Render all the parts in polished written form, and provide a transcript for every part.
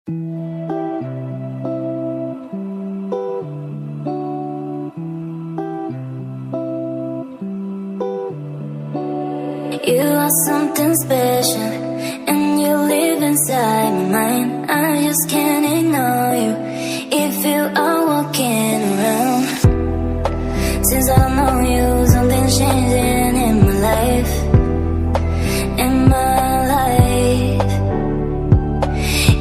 You are something special, and you live inside my mind. I just can't ignore you if you are walking around. Since I don't know you, something's changing in my life. In my life,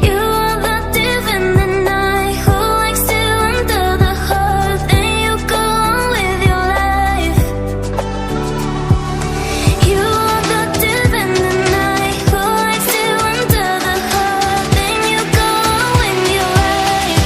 you are the thief in the night who likes to enter the heart, and you go on with your life. You are the thief in the night who likes to enter the heart, and you go on with your life.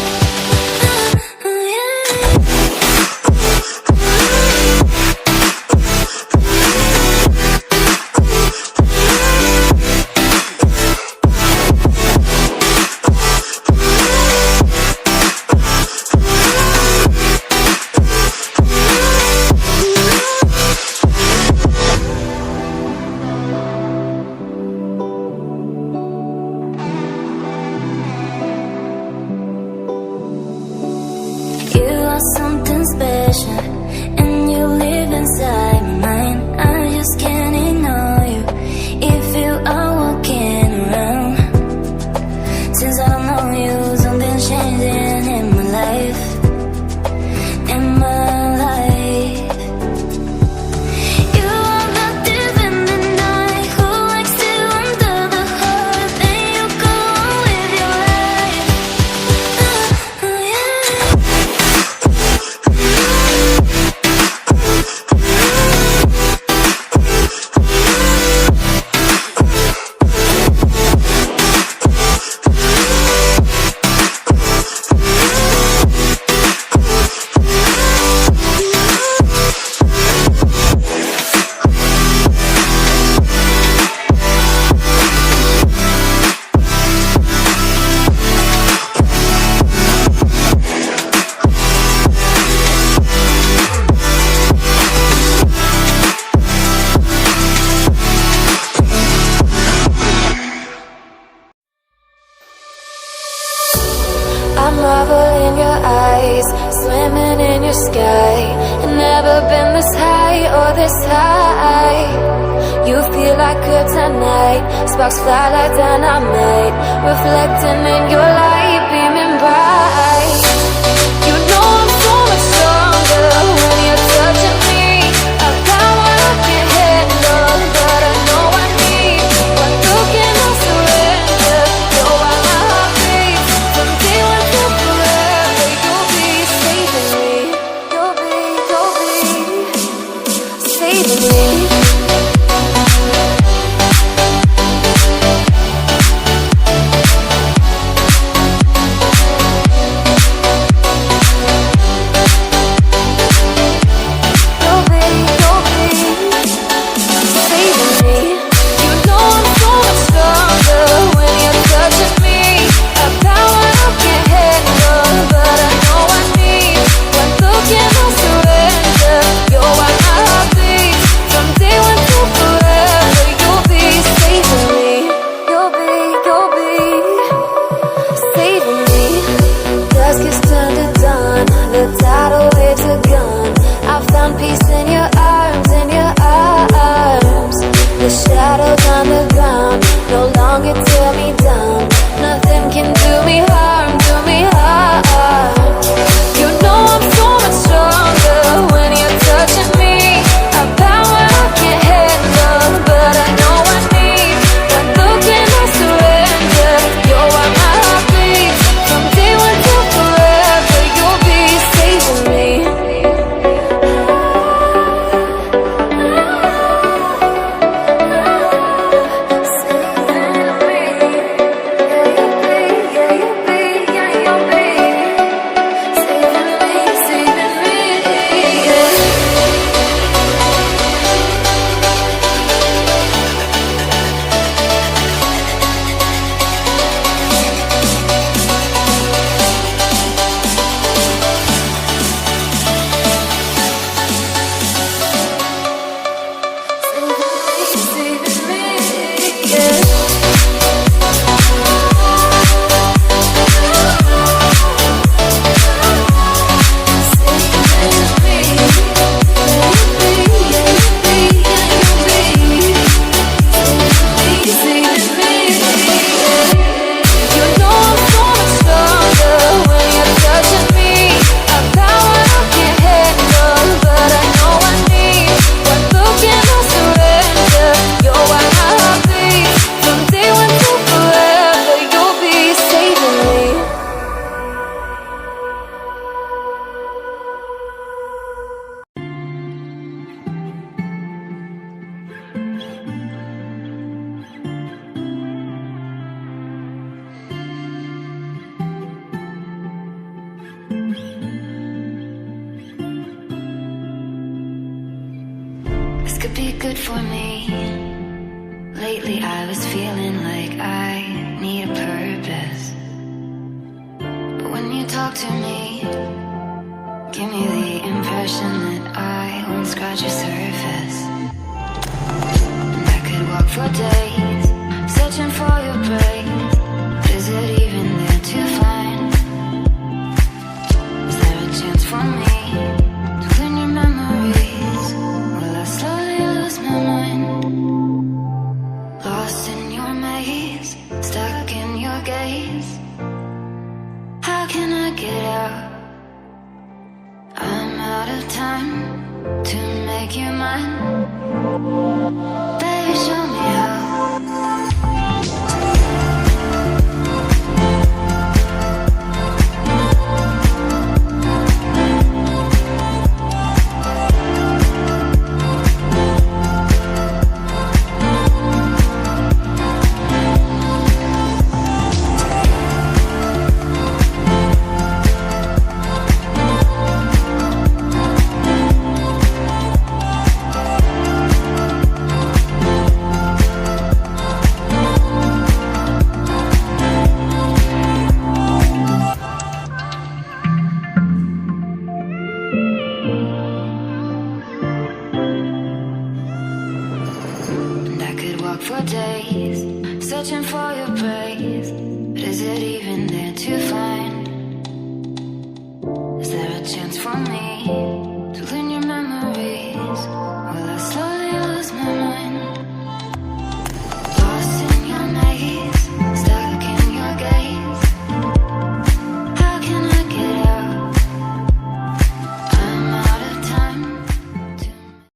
You are something special, and you live inside my mind. I just can't ignore you if you are walking around. Since I don't know you, something's changing in my life. In my life, you are the thief in the night who likes to enter the heart, and you go on with your life. I marvel in your eyes, swimming in your sky. I've never been this high or this high. You feel like kryptonite, sparks fly like dynamite, reflecting in your light, beaming bright. You know I'm so much stronger when you're touching me. I got what I can't handle, but I know I need what you cannot surrender. Know why my heart beats from day one to forever. You'll be saving me. You'll be saving me. be good for me. Lately I was feeling like I need a purpose. But when you talk to me, give me the impression that I won't scratch your surface. And I could walk for days, searching for your praise. Is it even there to find? Is there a chance for me to clean your memories? Will I slowly lose my mind? Lost in your maze, stuck in your gaze. How can I get out? I'm out of time to make you mine. Baby, show me how. For days, searching for your praise. But is it even there to find? Is there a chance for me